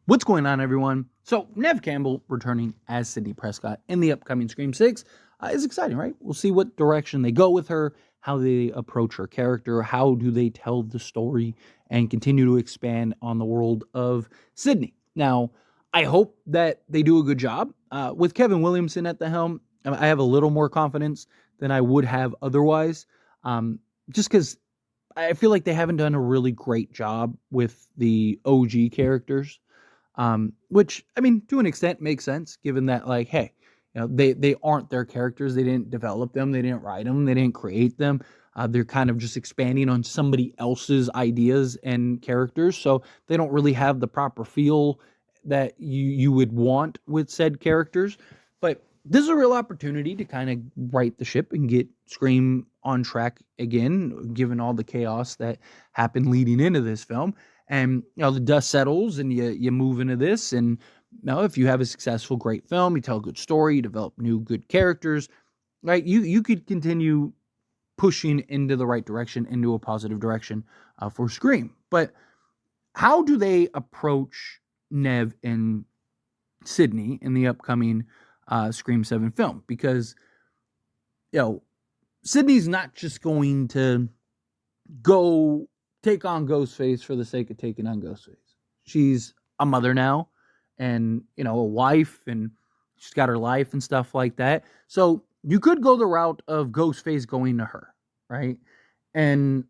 What's going on, everyone? So, Nev Campbell returning as Sidney Prescott in the upcoming Scream 6 is exciting, right? We'll see what direction they go with her, how they approach her character, how do they tell the story, and continue to expand on the world of Sidney. Now, I hope that they do a good job. With Kevin Williamson at the helm, I have a little more confidence than I would have otherwise, just because I feel like they haven't done a really great job with the OG characters. Which I mean, to an extent, makes sense given that, like, hey, they aren't their characters. They didn't develop them. They didn't write them. They didn't create them. They're kind of just expanding on somebody else's ideas and characters, so they don't really have the proper feel that you would want with said characters. But this is a real opportunity to kind of right the ship and get Scream on track again, given all the chaos that happened leading into this film. And the dust settles and you move into this. And if you have a successful, great film, you tell a good story, you develop new good characters, right? You could continue pushing into the right direction, into a positive direction for Scream. But how do they approach Nev and Sidney in the upcoming Scream 7 film? Because Sidney's not just going to go take on Ghostface for the sake of taking on Ghostface. She's a mother now, and a wife, and she's got her life and stuff like that. So you could go the route of Ghostface going to her, right, and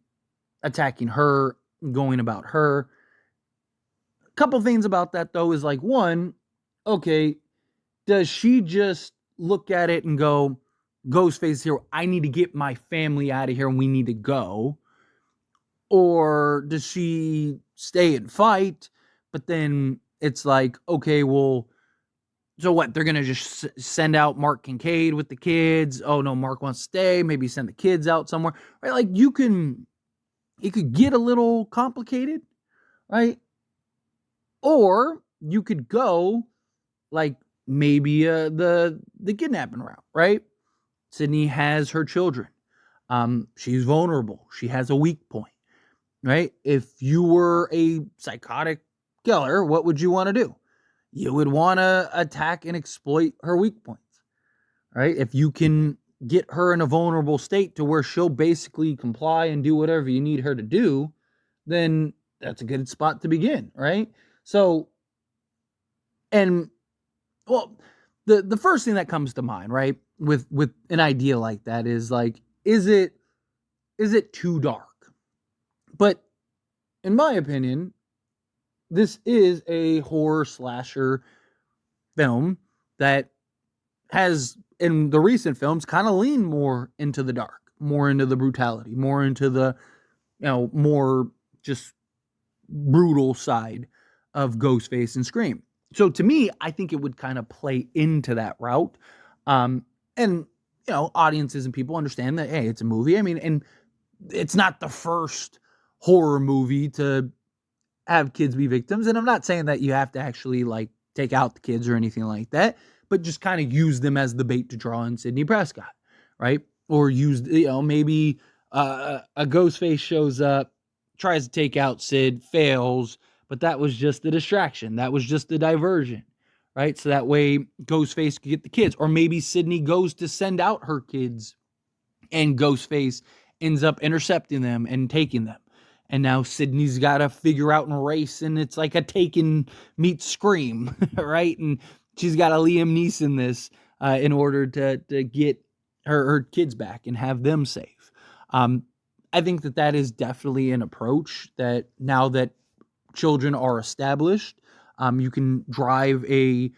attacking her, going about her. A couple things about that though is, like, one, okay, does she just look at it and go, Ghostface here, I need to get my family out of here and we need to go? Or does she stay and fight? But then it's like, okay, well, so what? They're going to just send out Mark Kincaid with the kids. Oh, no, Mark wants to stay. Maybe send the kids out somewhere. Right? Like, it could get a little complicated, right? Or you could go, like, maybe the kidnapping route, right? Sidney has her children. She's vulnerable. She has a weak point. Right? If you were a psychotic killer, what would you want to do? You would want to attack and exploit her weak points, right? If you can get her in a vulnerable state to where she'll basically comply and do whatever you need her to do, then that's a good spot to begin, right? So, and well, the first thing that comes to mind, right, with an idea like that is, like, is it too dark? But in my opinion, this is a horror slasher film that has, in the recent films, kind of leaned more into the dark, more into the brutality, more into the, more just brutal side of Ghostface and Scream. So to me, I think it would kind of play into that route. And, audiences and people understand that, hey, it's a movie. I mean, and it's not the first horror movie to have kids be victims. And I'm not saying that you have to actually, like, take out the kids or anything like that, but just kind of use them as the bait to draw in Sidney Prescott, right? Or use, maybe a Ghostface shows up, tries to take out Sid, fails, but that was just a distraction. That was just a diversion, right? So that way Ghostface could get the kids. Or maybe Sidney goes to send out her kids and Ghostface ends up intercepting them and taking them. And now Sidney's got to figure out and race, and it's like a Taken meets Scream, right? And she's got a Liam Neeson this in order to get her kids back and have them safe. I think that is definitely an approach that, now that children are established, you can drive a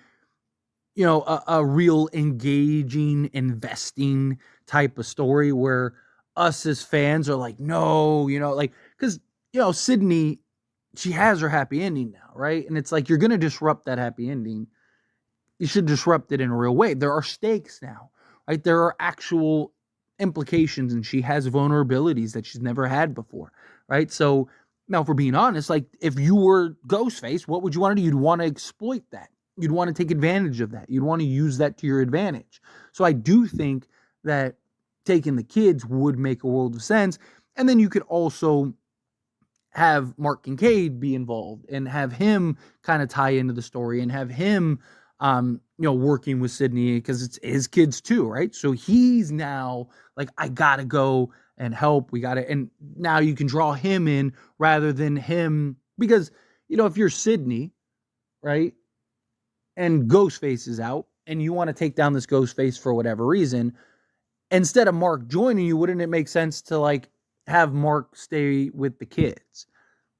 real engaging, investing type of story where us as fans are like, no, like, because, Sidney, she has her happy ending now, right? And it's like, you're going to disrupt that happy ending. You should disrupt it in a real way. There are stakes now, right? There are actual implications, and she has vulnerabilities that she's never had before, right? So now, if we're being honest, like, if you were Ghostface, what would you want to do? You'd want to exploit that. You'd want to take advantage of that. You'd want to use that to your advantage. So I do think that taking the kids would make a world of sense. And then you could also have Mark Kincaid be involved and have him kind of tie into the story and have him, working with Sidney because it's his kids too, right? So he's now like, I gotta go and help. And now you can draw him in rather than him because, if you're Sidney, right, and Ghostface is out and you want to take down this Ghostface for whatever reason, instead of Mark joining you, wouldn't it make sense to like have Mark stay with the kids?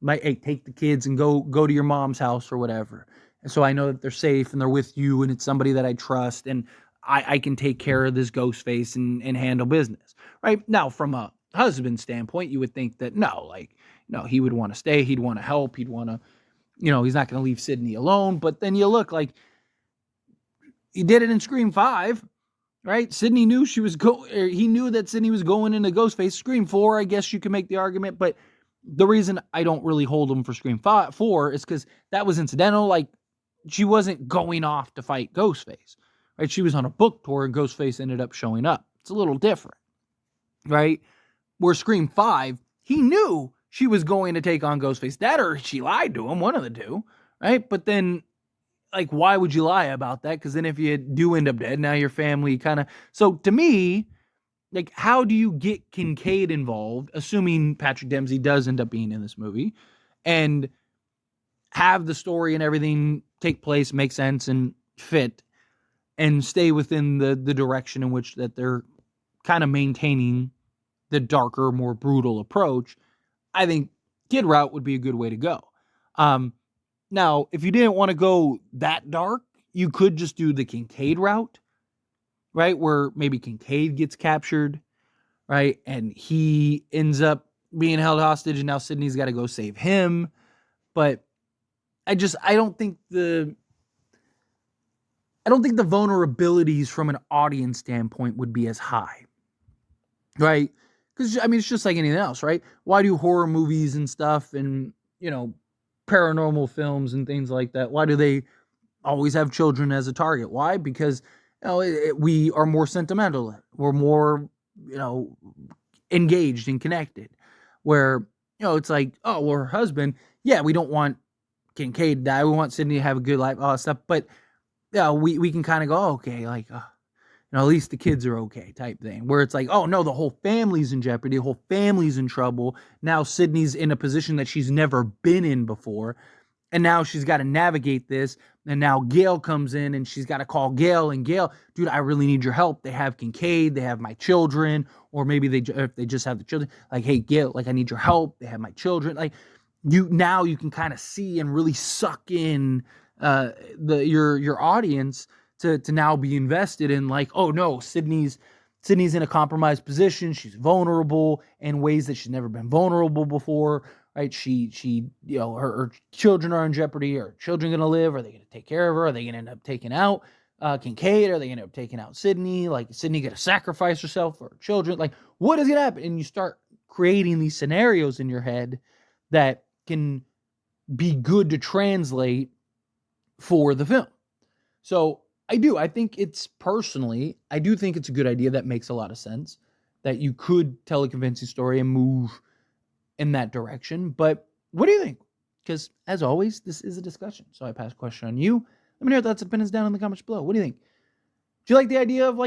Like, hey, take the kids and go to your mom's house or whatever. And so I know that they're safe and they're with you and it's somebody that I trust and I can take care of this Ghostface and handle business. Right? Now, from a husband standpoint, you would think that no, he would want to stay, he'd want to help, he'd want to, he's not going to leave Sidney alone. But then you look like he did it in Scream 5. Right? Sidney knew he knew that Sidney was going into Ghostface. Scream 4, I guess you can make the argument, but the reason I don't really hold him for Scream 4 is because that was incidental. Like, she wasn't going off to fight Ghostface, right? She was on a book tour and Ghostface ended up showing up. It's a little different, right? Where Scream 5, he knew she was going to take on Ghostface. That or she lied to him, one of the two, right? But then, like, why would you lie about that? Because then if you do end up dead, now your family kind of... So to me, like, how do you get Kincaid involved, assuming Patrick Dempsey does end up being in this movie, and have the story and everything take place, make sense, and fit, and stay within the direction in which that they're kind of maintaining the darker, more brutal approach? I think Kid route would be a good way to go. Now, if you didn't want to go that dark, you could just do the Kincaid route, right? Where maybe Kincaid gets captured, right? And he ends up being held hostage and now Sidney's got to go save him. But I don't think the vulnerabilities from an audience standpoint would be as high, right? Because, I mean, it's just like anything else, right? Why do horror movies and stuff and, paranormal films and things like that, why do they always have children as a target? Why? Because, we are more sentimental. We're more, engaged and connected. Where, it's like, oh, well, her husband, yeah, we don't want Kincaid to die. We want Sidney to have a good life, all that stuff. But, we can kind of go, oh, okay, like, at least the kids are okay type thing. Where it's like, oh, no, the whole family's in jeopardy. The whole family's in trouble. Now Sidney's in a position that she's never been in before. And now she's got to navigate this. And now Gail comes in and she's got to call Gail. And Gail, dude, I really need your help. They have Kincaid. They have my children. Or maybe if they just have the children. Like, hey, Gail, like, I need your help. They have my children. Like, you can kind of see and really suck in your audience to now be invested in, like, oh no, Sidney's in a compromised position. She's vulnerable in ways that she's never been vulnerable before, right? She her children are in jeopardy. Are children going to live? Are they going to take care of her? Are they going to end up taking out Kincaid? Are they going to end up taking out Sidney? Like, is Sidney going to sacrifice herself for her children? Like, what is going to happen? And you start creating these scenarios in your head that can be good to translate for the film. So I think it's a good idea that makes a lot of sense, that you could tell a convincing story and move in that direction. But what do you think? Because as always, this is a discussion. So I pass a question on you. Let me know your thoughts and opinions down in the comments below. What do you think? Do you like the idea of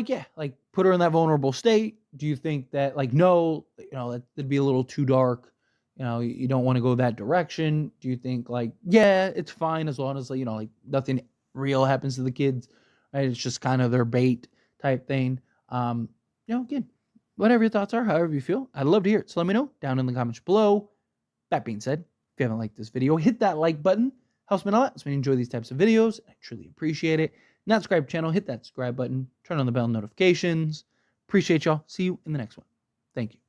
put her in that vulnerable state? Do you think that no, that'd be a little too dark? You don't want to go that direction. Do you think yeah, it's fine as long as nothing real happens to the kids? Right? It's just kind of their bait type thing. Again, whatever your thoughts are, however you feel, I'd love to hear it. So let me know down in the comments below. That being said, if you haven't liked this video, hit that like button. Helps me a lot. So you enjoy these types of videos. I truly appreciate it. Not subscribe to the channel, hit that subscribe button. Turn on the bell notifications. Appreciate y'all. See you in the next one. Thank you.